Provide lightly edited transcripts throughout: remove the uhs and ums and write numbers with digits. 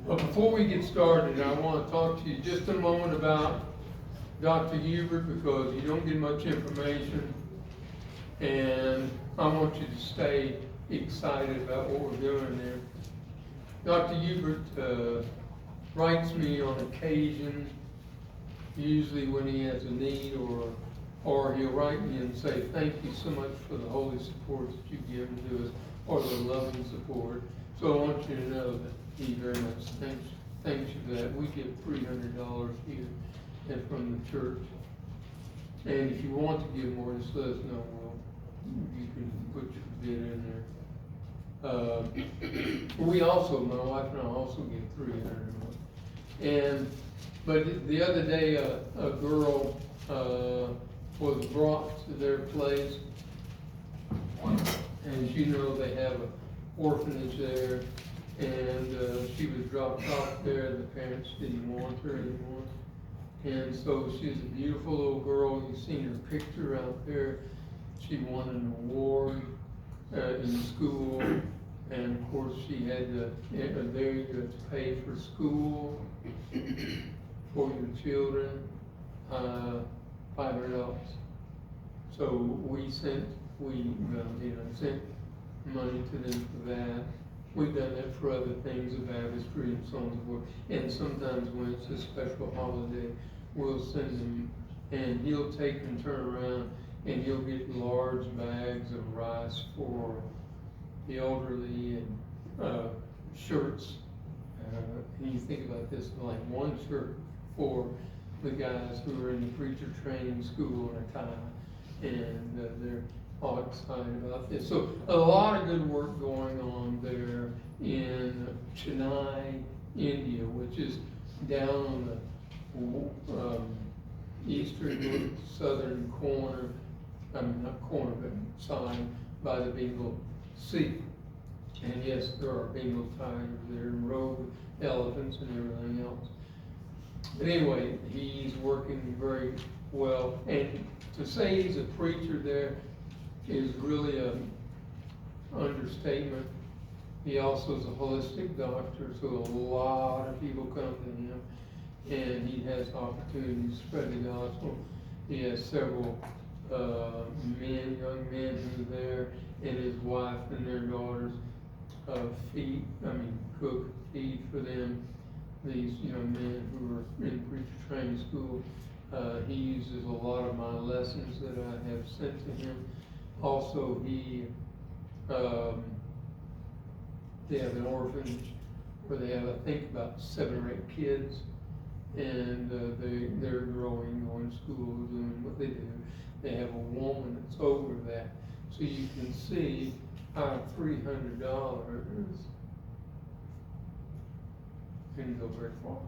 But before we get started, I want to talk to you just a moment about Dr. Hubert, because you don't get much information, and I want you to stay excited about what we're doing there. Dr. Hubert writes me on occasion, usually when he has a need, or he'll write me and say, thank you so much for the holy support that you've given to us, or the loving support. So I want you to know that he very much thanks you for that. We give $300 here and from the church. And if you want to give more, just let us know. You can put your bid in there. We also, my wife and I also give $300. But the other day, a girl was brought to their place, and you know they have an orphanage there, and she was dropped off there. The parents didn't want her anymore, and so she's a beautiful little girl. You've seen her picture out there. She won an award in school, and of course she had to pay for school for your children, $500. So we sent money to them for that. We've done that for other things, the baptistry and so on and so forth. And sometimes when it's a special holiday, we'll send them, and he'll take and turn around, and he'll get large bags of rice for the elderly, and shirts. And you think about this, like one shirt for the guys who are in the preacher training school and a tie, and they're all excited about this. So a lot of good work going on there in Chennai, India, which is down on the eastern southern corner, not corner, but side by the Bengal Sea. And yes, there are Bengal tigers there, and rogue elephants and everything else. But anyway, he's working very well. And to say he's a preacher there is really an understatement. He also is a holistic doctor, so a lot of people come to him, and he has opportunities to spread the gospel. He has several young men who are there, and his wife and their daughters cook, feed for them, these young men who are in preacher training school. He uses a lot of my lessons that I have sent to him. Also, they have an orphanage where they have, I think, about 7 or 8 kids, and they're growing, going to school, doing what they do. They have a woman that's over that, so you can see how $300 can go very far.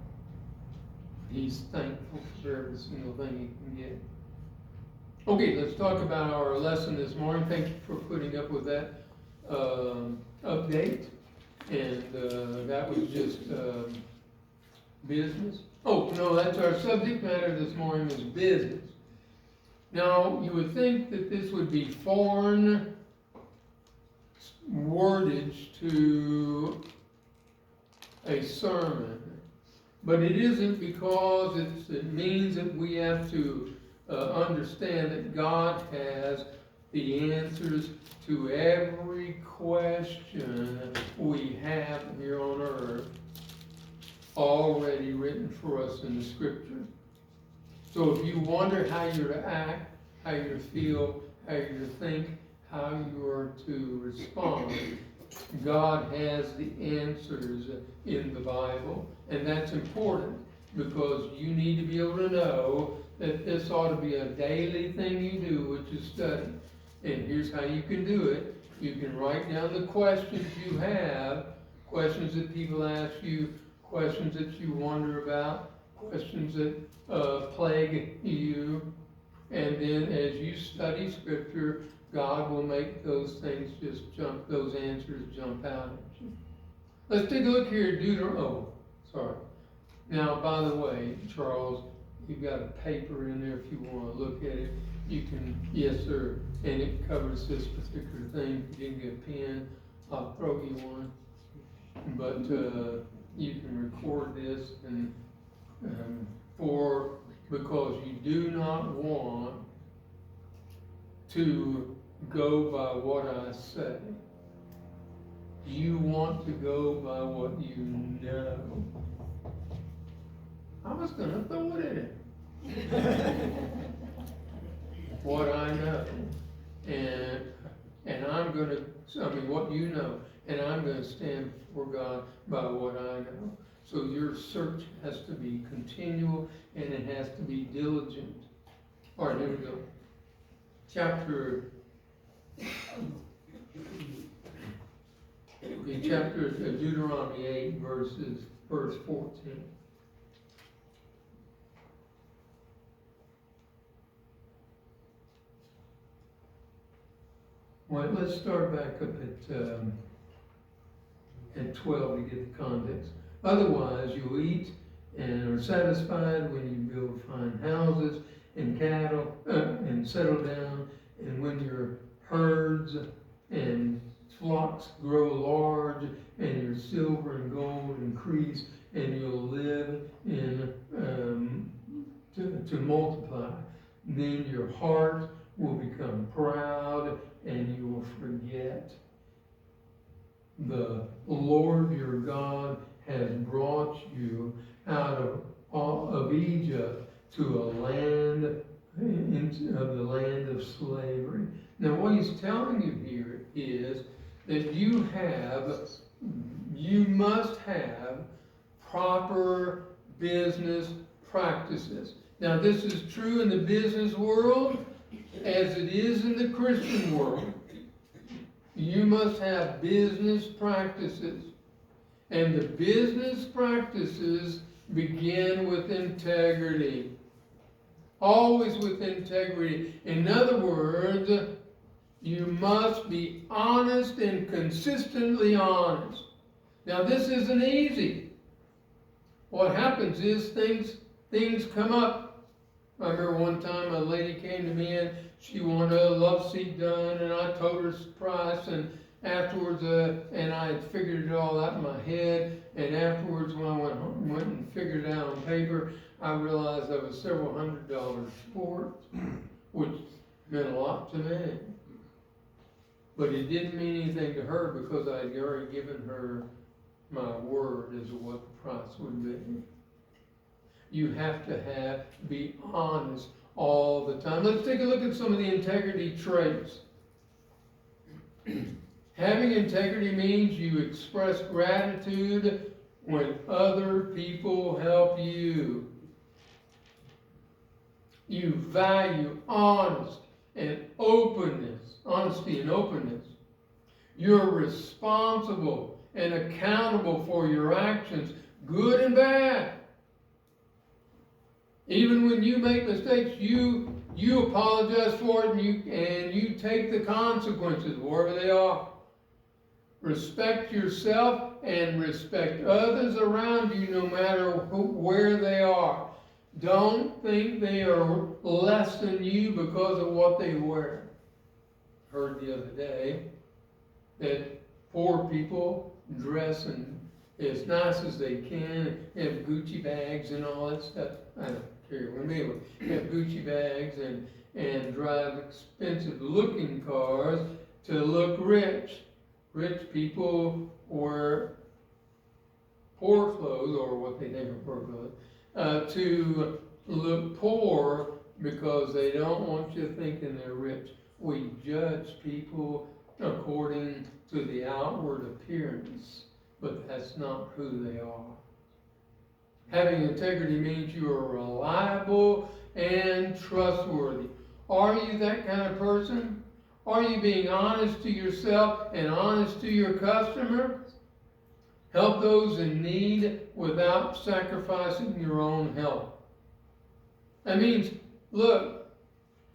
He's thankful for every single thing he can get. Okay, let's talk about our lesson this morning. Thank you for putting up with that update. And that was just business. Oh, no, that's our subject matter this morning is business. Now, you would think that this would be foreign wordage to a sermon, but it isn't, because it means that we have to understand that God has the answers to every question we have here on earth already written for us in the Scripture. So if you wonder how you're to act, how you're to feel, how you're to think, how you are to respond, God has the answers in the Bible, and that's important because you need to be able to know that this ought to be a daily thing you do, which is study. And here's how you can do it. You can write down the questions you have, questions that people ask you, questions that you wonder about, questions that plague you. And then as you study Scripture, God will make those things those answers jump out at you. Let's take a look here at Deuteronomy. Now, by the way, Charles, you've got a paper in there if you want to look at it. You can, yes, sir, and it covers this particular thing. If you didn't get a pen, I'll throw you one. But you can record this and, because you do not want to go by what I say. You want to go by what you know. I was gonna throw it in. What I know. And I'm gonna, what you know, and I'm gonna stand before God by what I know. So your search has to be continual and it has to be diligent. All right, here we go. Chapter Deuteronomy 8, verse 14. Well, let's start back up at 12 to get the context. Otherwise, you'll eat and are satisfied when you build fine houses and cattle and settle down, and when your herds and flocks grow large, and your silver and gold increase, and you'll live in to multiply. Then your heart will become proud, and you will forget. The Lord your God has brought you out of Egypt to a land of the land of slavery. Now, what he's telling you here is that you must have proper business practices. Now, this is true in the business world as it is in the Christian world. You must have business practices. And the business practices begin with integrity. Always with integrity. In other words, you must be honest and consistently honest. Now, this isn't easy. What happens is things come up. I remember one time a lady came to me and she wanted a love seat done, and I told her the price, and afterwards, and I had figured it all out in my head, and afterwards when I went home, went and figured it out on paper, I realized I was several $100s short, which meant a lot to me. But it didn't mean anything to her because I had already given her my word as to what the price would be. You have to be honest all the time. Let's take a look at some of the integrity traits. Having integrity means you express gratitude when other people help you. You value honesty and openness. You're responsible and accountable for your actions, good and bad. Even when you make mistakes, you apologize for it, and you take the consequences, wherever they are. Respect yourself and respect others around you, no matter where they are. Don't think they are less than you because of what they wear. Heard the other day that poor people dress as nice as they can, have Gucci bags and all that stuff. I don't care when they have Gucci bags and drive expensive looking cars to look rich. Rich people wear poor clothes, or what they think are poor clothes, to look poor because they don't want you thinking they're rich. We judge people according to the outward appearance, but that's not who they are. Having integrity means you are reliable and trustworthy. Are you that kind of person? Are you being honest to yourself and honest to your customer? Help those in need without sacrificing your own health. That means, look,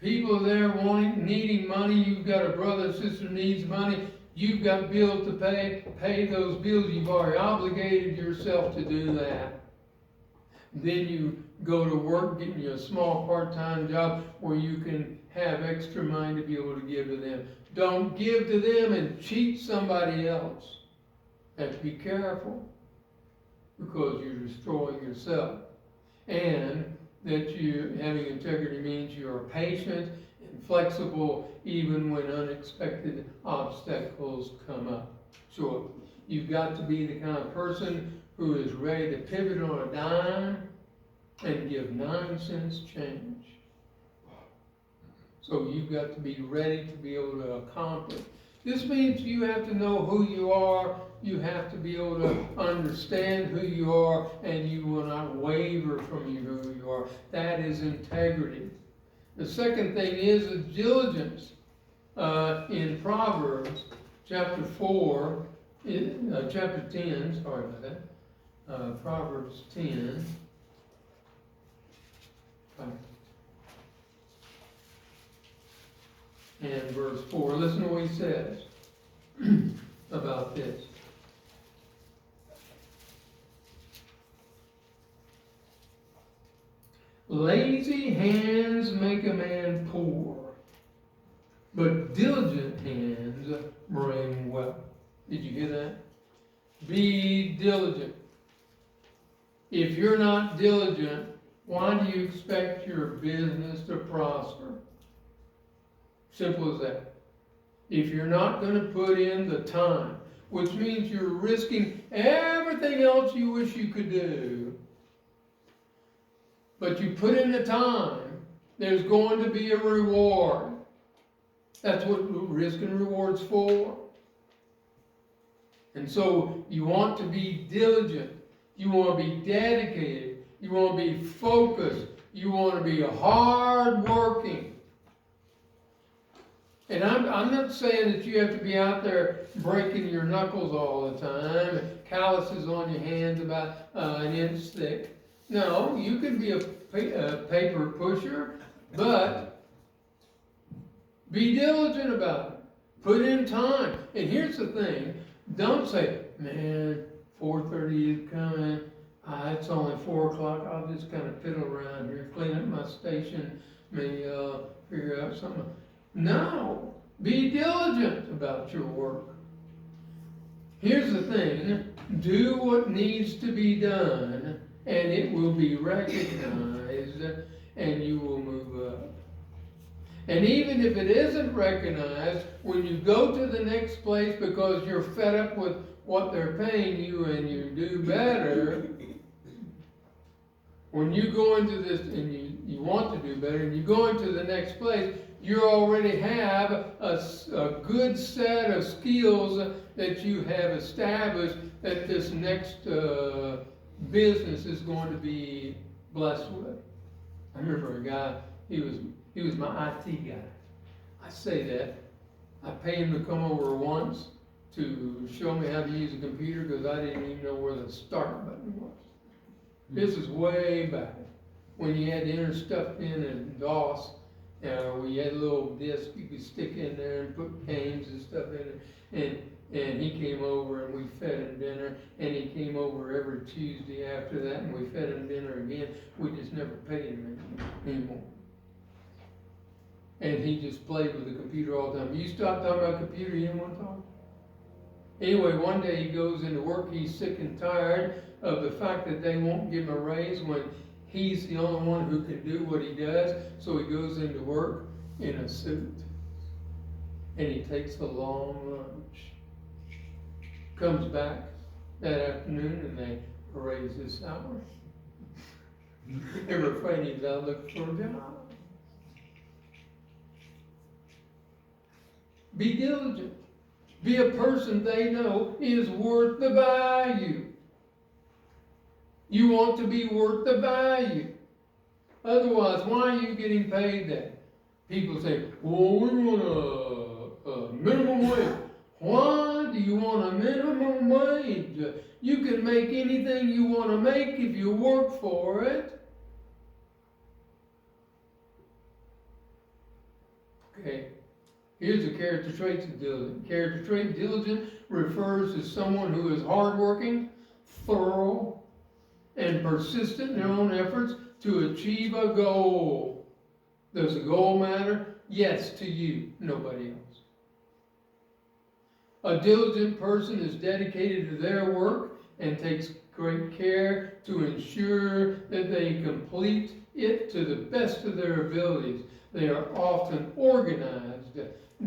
people there needing money. You've got a brother or sister needs money. You've got bills to pay. Pay those bills. You've already obligated yourself to do that. Then you go to work, getting you a small part-time job where you can have extra money to be able to give to them. Don't give to them and cheat somebody else. Have to be careful. because you're destroying yourself. And that you, having integrity means you are patient and flexible even when unexpected obstacles come up. Sure, you've got to be the kind of person who is ready to pivot on a dime and give 9 cents change. So you've got to be ready to be able to accomplish. This means you have to know who you are, you have to be able to understand who you are, and you will not waver from who you are. That is integrity. The second thing is diligence. In Proverbs chapter 4, chapter 10, sorry about that, Proverbs 10, and verse 4. Listen to what he says about this. Lazy hands make a man poor, but diligent hands bring wealth. Did you hear that? Be diligent. If you're not diligent, why do you expect your business to prosper? Simple as that. If you're not going to put in the time, which means you're risking everything else you wish you could do, but you put in the time, there's going to be a reward. That's what risk and reward's for. And so you want to be diligent. You want to be dedicated. You want to be focused. You want to be hard-working. And I'm not saying that you have to be out there breaking your knuckles all the time, and calluses on your hands about an inch thick. No, you can be a paper pusher, but be diligent about it. Put in time. And here's the thing. Don't say, man, 4:30 is coming. It's only 4 o'clock. I'll just kind of fiddle around here, clean up my station, maybe figure out something. No. Be diligent about your work. Here's the thing. Do what needs to be done, and it will be recognized, and you will move up. And even if it isn't recognized, when you go to the next place because you're fed up with what they're paying you and you do better, when you go into this and you want to do better and you go into the next place, you already have a good set of skills that you have established that this next business is going to be blessed with. I remember a guy, he was my IT guy. I say that. I paid him to come over once to show me how to use a computer because I didn't even know where the start button was. This is way back when you had to enter stuff in DOS, where you had a little disk you could stick in there and put games and stuff in it. And he came over and we fed him dinner, and he came over every Tuesday after that and we fed him dinner again. We just never paid him anymore. And he just played with the computer all the time. You stop talking about computer, you didn't want to talk? Anyway, one day he goes into work, he's sick and tired of the fact that they won't give him a raise when he's the only one who can do what he does. So he goes into work in a suit. And he takes a long lunch. Comes back that afternoon and they raise his salary. They were afraid he's out looking for a job. Be diligent. Be a person they know is worth the value. You want to be worth the value. Otherwise, why are you getting paid that? People say, well, we want a minimum wage. Why do you want a minimum wage? You can make anything you want to make if you work for it. Okay. Here's the character traits of diligent. Character trait, diligent refers to someone who is hardworking, thorough, and persistent in their own efforts to achieve a goal. Does the goal matter? Yes, to you, nobody else. A diligent person is dedicated to their work and takes great care to ensure that they complete it to the best of their abilities. They are often organized,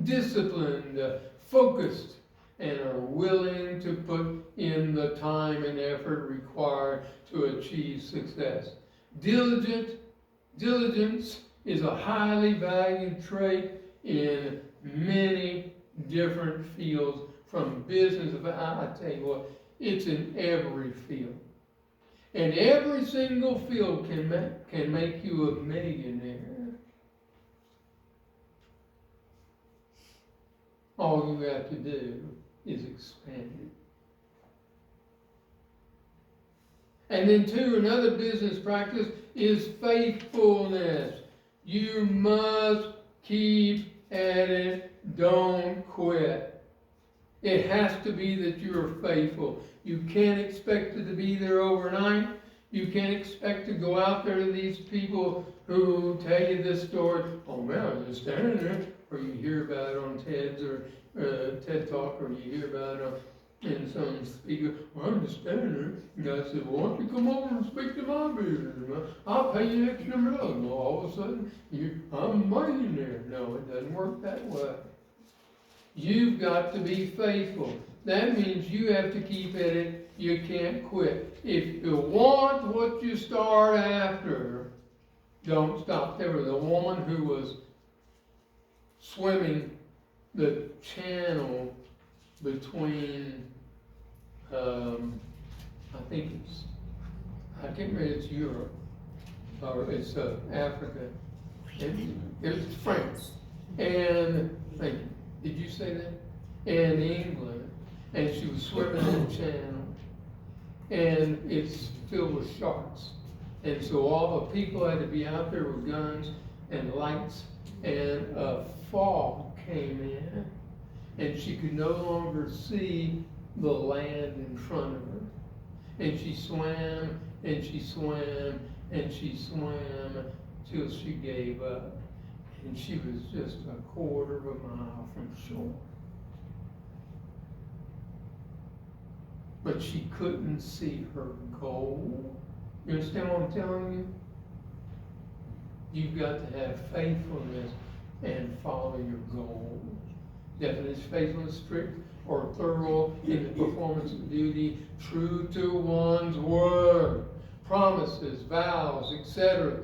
disciplined, focused, and are willing to put in the time and effort required to achieve success. Diligence is a highly valued trait in many different fields, from business. I tell you what, it's in every field. And every single field can make you a millionaire. All you have to do is expand it. And then two, another business practice is faithfulness. You must keep at it. Don't quit. It has to be that you're faithful. You can't expect it to be there overnight. You can't expect to go out there to these people who tell you this story. Oh man, I was just standing there. Or you hear about it on TEDs or TED Talk, or you hear about it in some speaker. Well, I'm just standing there. And God said, well, why don't you come over and speak to my business? I'll pay you X number of dollars. Well, all of a sudden, I'm a millionaire. No, it doesn't work that way. You've got to be faithful. That means you have to keep at it. You can't quit. If you want what you start after, don't stop. There was a woman who was swimming the channel between, I can't remember, it's Europe, or it's Africa. It was France. And, did you say that? And England. And she was swimming in the channel. And it's filled with sharks. And so all the people had to be out there with guns and lights. And a fog came in. And she could no longer see the land in front of her. And she swam, and she swam, and she swam till she gave up. And she was just a quarter of a mile from shore. But she couldn't see her goal. You understand what I'm telling you? You've got to have faithfulness and follow your goals. Definition: faithfulness, strict or thorough in the performance of duty, true to one's word, promises, vows, etc.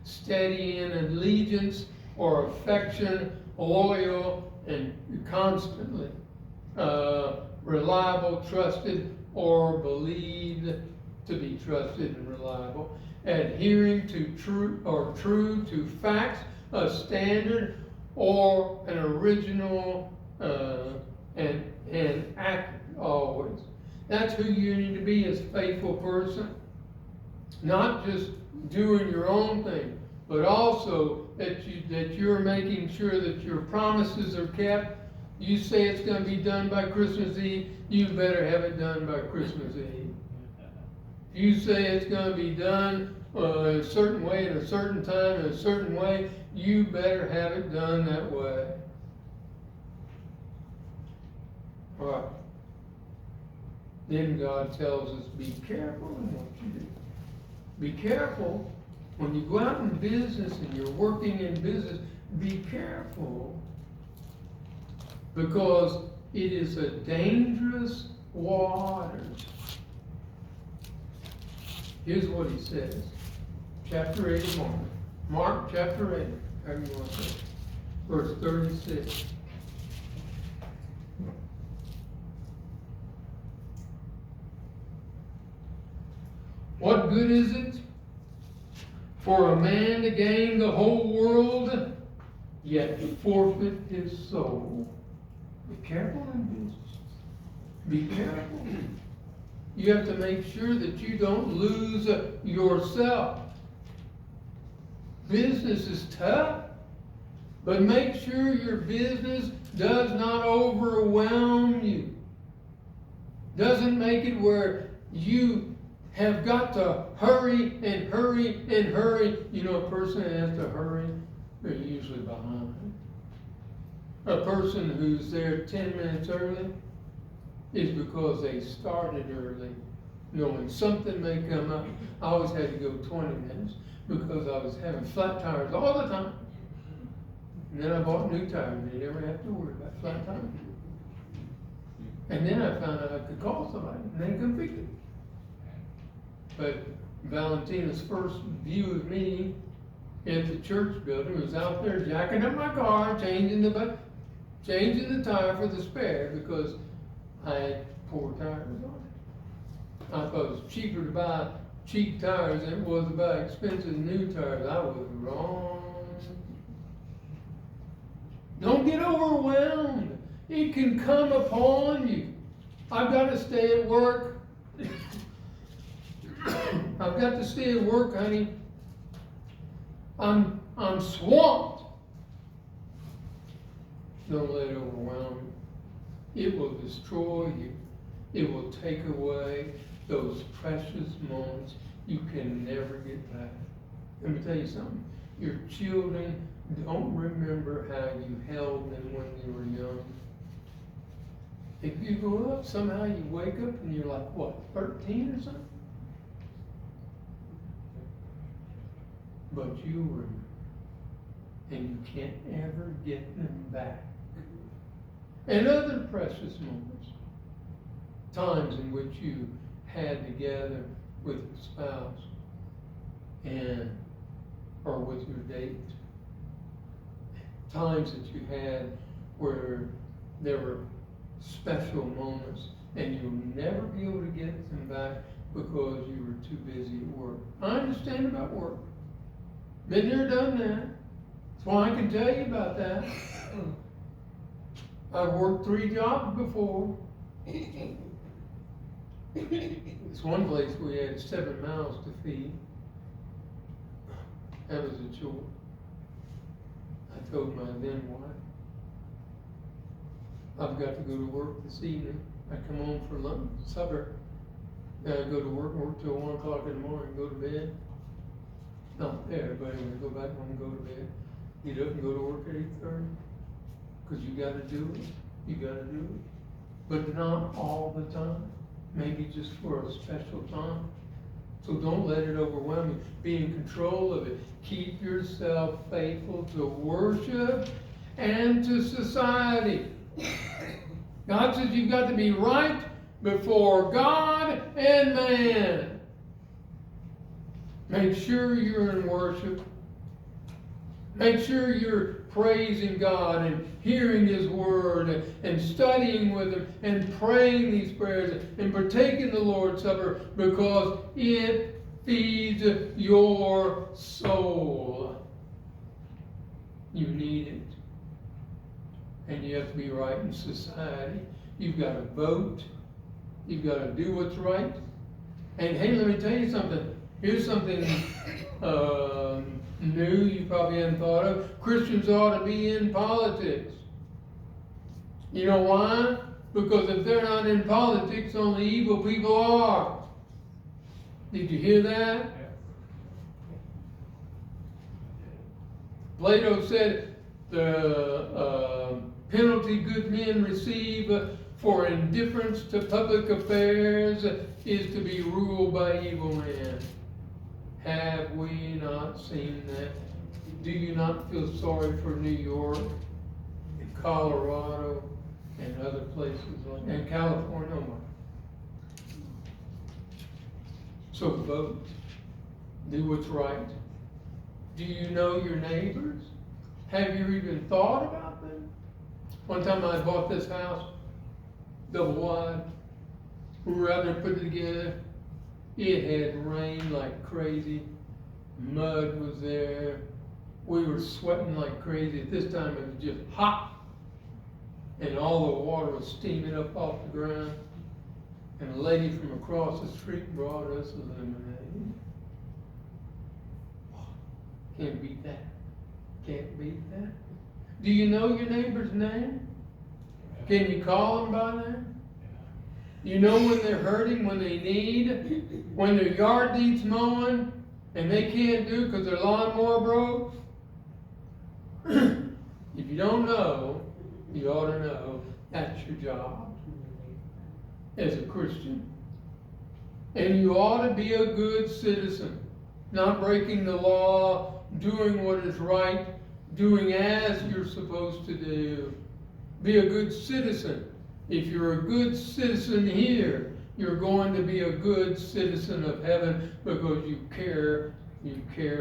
Steady in allegiance or affection, loyal and constantly, reliable, trusted, or believed to be trusted and reliable, adhering to true to facts, a standard, or an original and accurate always. That's who you need to be as a faithful person. Not just doing your own thing, but also that you're making sure that your promises are kept. You say it's going to be done by Christmas Eve, you better have it done by Christmas Eve. If you say it's going to be done a certain way, at a certain time, in a certain way, you better have it done that way. All right. Then God tells us, be careful in what you do. Be careful when you go out in business and you're working in business. Be careful, because it is a dangerous waters. Here's what he says. Chapter 8 of Mark. Mark chapter 8. How do you want to say? Verse 36. What good is it for a man to gain the whole world, yet to forfeit his soul? Be careful in business. Be careful. You have to make sure that you don't lose yourself. Business is tough, but make sure your business does not overwhelm you. Doesn't make it where you have got to hurry and hurry and hurry. You know, a person that has to hurry, they're usually behind. A person who's there 10 minutes early is because they started early knowing something may come up. I always had to go 20 minutes because I was having flat tires all the time. And then I bought new tires, and you never have to worry about flat tires. And then I found out I could call somebody, and they come fix it. But Valentina's first view of me at the church building was out there jacking up my car, changing the tire for the spare because I had poor tires on it. I thought it was cheaper to buy cheap tires than it was to buy expensive new tires. I was wrong. Don't get overwhelmed. It can come upon you. I've got to stay at work. I've got to stay at work, honey. I'm swamped. Don't let it overwhelm you. It will destroy you. It will take away those precious moments you can never get back. Let me tell you something. Your children don't remember how you held them when you were young. If you grow up, somehow you wake up and you're like, what, 13 or something? But you remember. And you can't ever get them back. And other precious moments. Times in which you had together with your spouse or with your date. Times that you had where there were special moments and you'll never be able to get them back because you were too busy at work. I understand about work. Been there, done that. That's why I can tell you about that. I've worked 3 jobs before. This one place we had 7 mouths to feed. That was a chore. I told my then wife, I've got to go to work this evening. I come home for lunch, supper. Then I go to work till 1 o'clock in the morning, go to bed. Not there, but anyway, go back home and go to bed. Get up and go to work at 8:30. Because you got to do it. You got to do it. But not all the time. Maybe just for a special time. So don't let it overwhelm you. Be in control of it. Keep yourself faithful to worship and to society. God says you've got to be right before God and man. Make sure you're in worship. Make sure you're praising God and hearing His Word and studying with Him and praying these prayers and partaking the Lord's Supper because it feeds your soul. You need it. And you have to be right in society. You've got to vote. You've got to do what's right. And hey, let me tell you something. Here's something new you probably hadn't thought of. Christians ought to be in politics. You know why? Because if they're not in politics, only evil people are. Did you hear that? Plato said the penalty good men receive for indifference to public affairs is to be ruled by evil men. Have we not seen that? Do you not feel sorry for New York and Colorado and other places and California? So vote. Do what's right. Do you know your neighbors? Have you even thought about them? One time I bought this house, double wide. We were out there putting it together. It had rained like crazy. Mud was there. We were sweating like crazy. At this time it was just hot. And all the water was steaming up off the ground. And a lady from across the street brought us a lemonade. Can't beat that. Can't beat that. Do you know your neighbor's name? Can you call them by name? You know when they're hurting, when they need, when their yard needs mowing, and they can't do it because their lawnmower broke? If you don't know, you ought to know that's your job as a Christian. And you ought to be a good citizen, not breaking the law, doing what is right, doing as you're supposed to do. Be a good citizen. If you're a good citizen here, you're going to be a good citizen of heaven because you care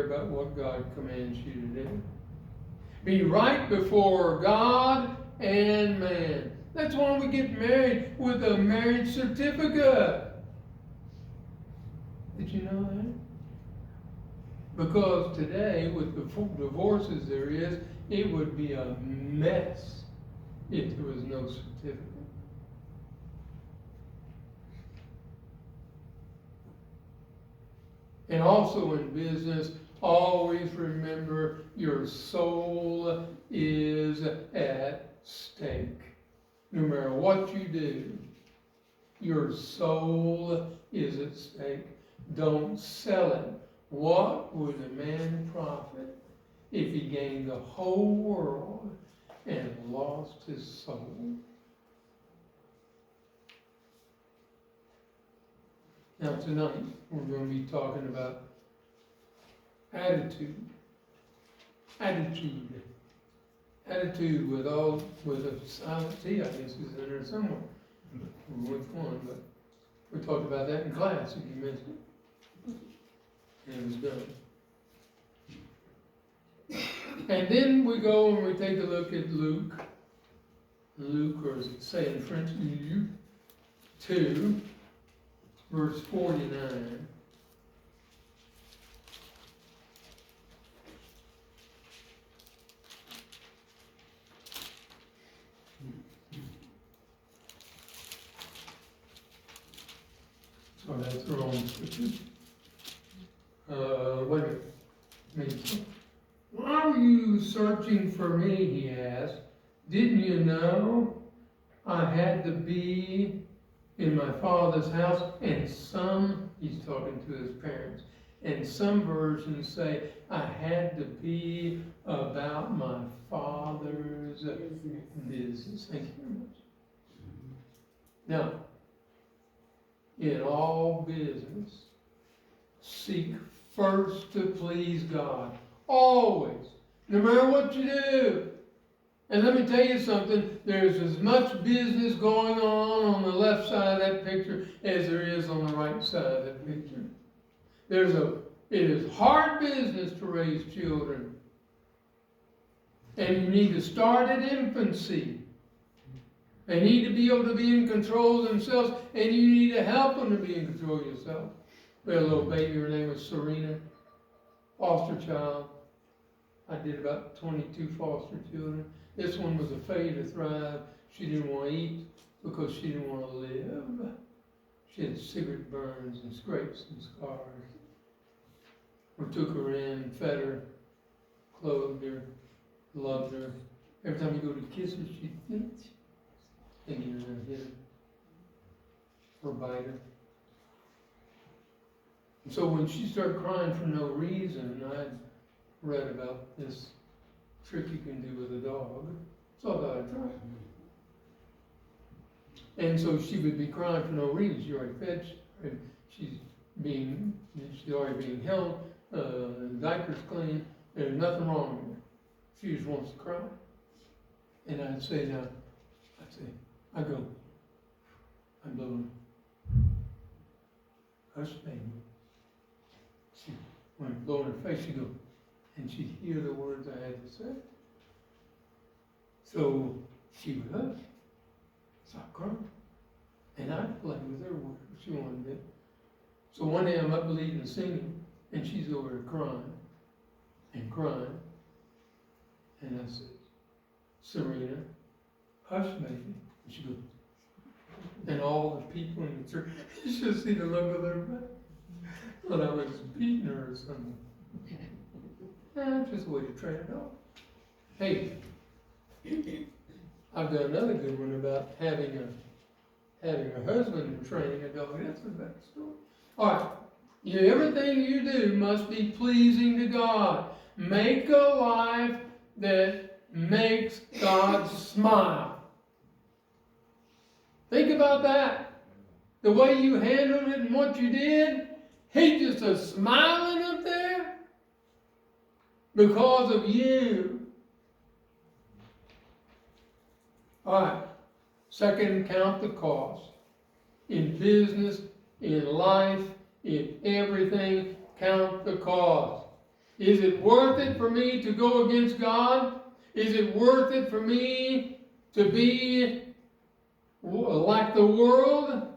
about what God commands you to do. Be right before God and man. That's why we get married with a marriage certificate. Did you know that? Because today, with the divorces there is, it would be a mess if there was no certificate. And also in business, always remember your soul is at stake. No matter what you do, your soul is at stake. Don't sell it. What would a man profit if he gained the whole world and lost his soul? Now tonight, we're going to be talking about attitude. Attitude. Attitude with a silent T, I guess, is in there somewhere. Which one, but we talked about that in class, if you missed it. And it was done. And then we go and we take a look at Luke, or as it say in French, Luke 2, verse 49. So that's the wrong scripture. Wait a minute. Why are you searching for me, he asked. Didn't you know I had to be in my Father's house? And he's talking to his parents, and some versions say, I had to be about my Father's business. Thank you very much. Now, in all business, seek first to please God. Always. No matter what you do. And let me tell you something, there's as much business going on the left side of that picture as there is on the right side of that picture. It is hard business to raise children. And you need to start at infancy. They need to be able to be in control of themselves, and you need to help them to be in control of yourself. We had a little baby, her name was Serena, foster child. I did about 22 foster children. This one was a failure to thrive. She didn't want to eat because she didn't want to live. She had cigarette burns and scrapes and scars. We took her in, fed her, clothed her, loved her. Every time you go to kiss her, she'd flinch. Thinking you're going to hit her or bite her. And so when she started crying for no reason, I'd read about this trick you can do with a dog. So I thought I'd try it. And so she would be crying for no reason. She already fed, she's already being held, the diaper's clean, there's nothing wrong with her. She just wants to cry. And I'd say, I go, I'm blowing. Hush, baby. When I blow in her face, she'd go, and she'd hear the words I had to say. So she would hush, stop crying, and I'd play with her whatever she wanted to do. So one day I'm up leading singing, and she's over there crying, and I said, Serena, hush, baby. And she goes, and all the people in the church, you should see the look of their face. Thought I was beating her or something. Just a way to train it off. Hey, I've got another good one about having a husband and training a dog. That's a better story. All right, everything you do must be pleasing to God. Make a life that makes God smile. Think about that. the way you handled it and what you did, he's just a smiling up there because of you. All right. Second, count the cost. In business, in life, in everything, count the cost. Is it worth it for me to go against God? Is it worth it for me to be like the world?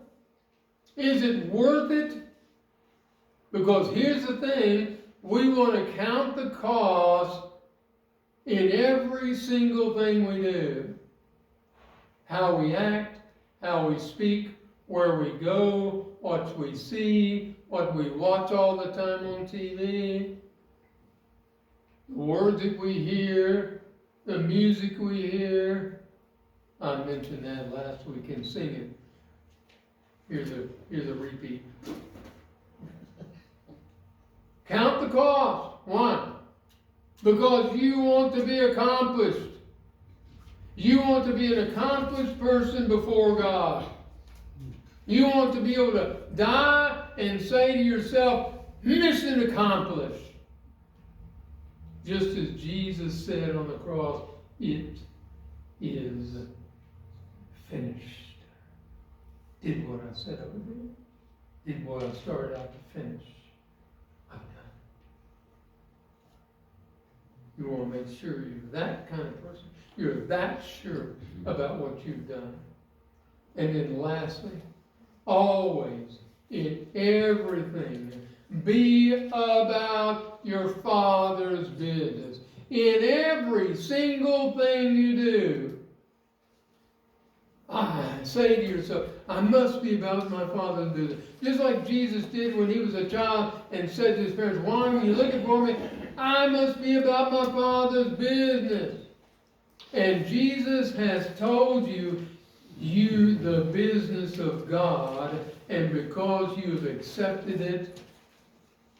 Is it worth it? Because here's the thing, we want to count the cost in every single thing we do. How we act, how we speak, where we go, what we see, what we watch all the time on TV, the words that we hear, the music we hear. I mentioned that last week in singing. Here's a repeat. Count the cost. One, because you want to be accomplished. You want to be an accomplished person before God. You want to be able to die and say to yourself, mission accomplished. Just as Jesus said on the cross, it is finished. Did what I said I would do. Did what I started out to finish. I'm done. You want to make sure you're that kind of person. You're that sure about what you've done. And then lastly, always, in everything, be about your Father's business. In every single thing you do, say to yourself, I must be about my Father's business. Just like Jesus did when he was a child and said to his parents, why are you looking for me? I must be about my Father's business. And Jesus has told you the business of God, and because you have accepted it,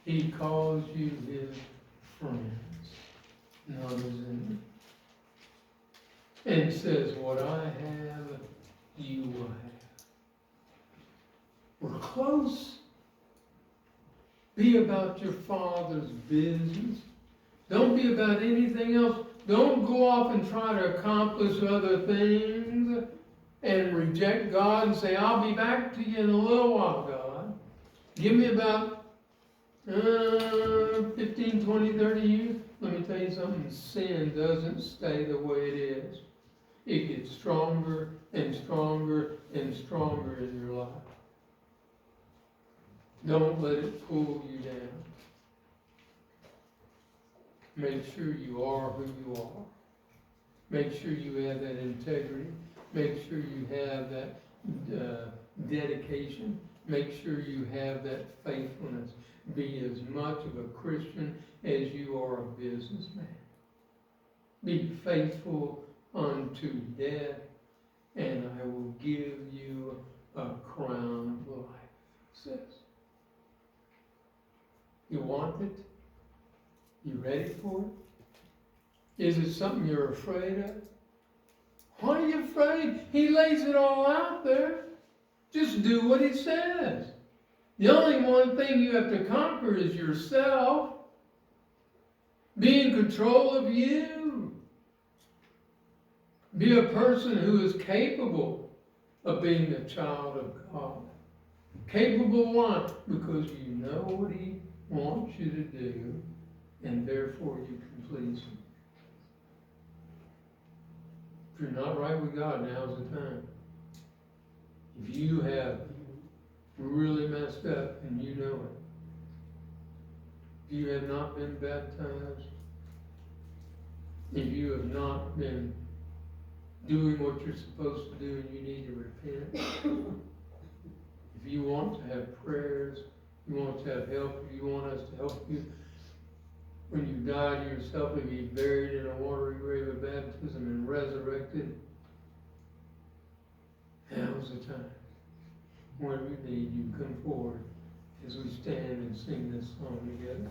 he calls you his friends, not his enemy. And says, what I have, you will have. We're close. Be about your Father's business. Don't be about anything else. Don't go off and try to accomplish other things and reject God and say, I'll be back to you in a little while, God. Give me about 15, 20, 30 years. Let me tell you something. Sin doesn't stay the way it is. It gets stronger and stronger and stronger in your life. Don't let it pull you down. Make sure you are who you are. Make sure you have that integrity. Make sure you have that dedication. Make sure you have that faithfulness. Be as much of a Christian as you are a businessman. Be faithful unto death, and I will give you a crown of life, it says. You want it? You ready for it? Is it something you're afraid of? Why are you afraid? He lays it all out there. Just do what he says. The only one thing you have to conquer is yourself. Be in control of you. Be a person who is capable of being a child of God. Capable why? Because you know what he wants you to do, and therefore you can please him. If you're not right with God, now's the time. If you have really messed up and you know it, if you have not been baptized, if you have not been doing what you're supposed to do and you need to repent, if you want to have prayers, you want to have help, if you want us to help you, when you die to yourself and be buried in a watery grave of baptism and resurrected, now's the time. Whenever you need, you come forward as we stand and sing this song together.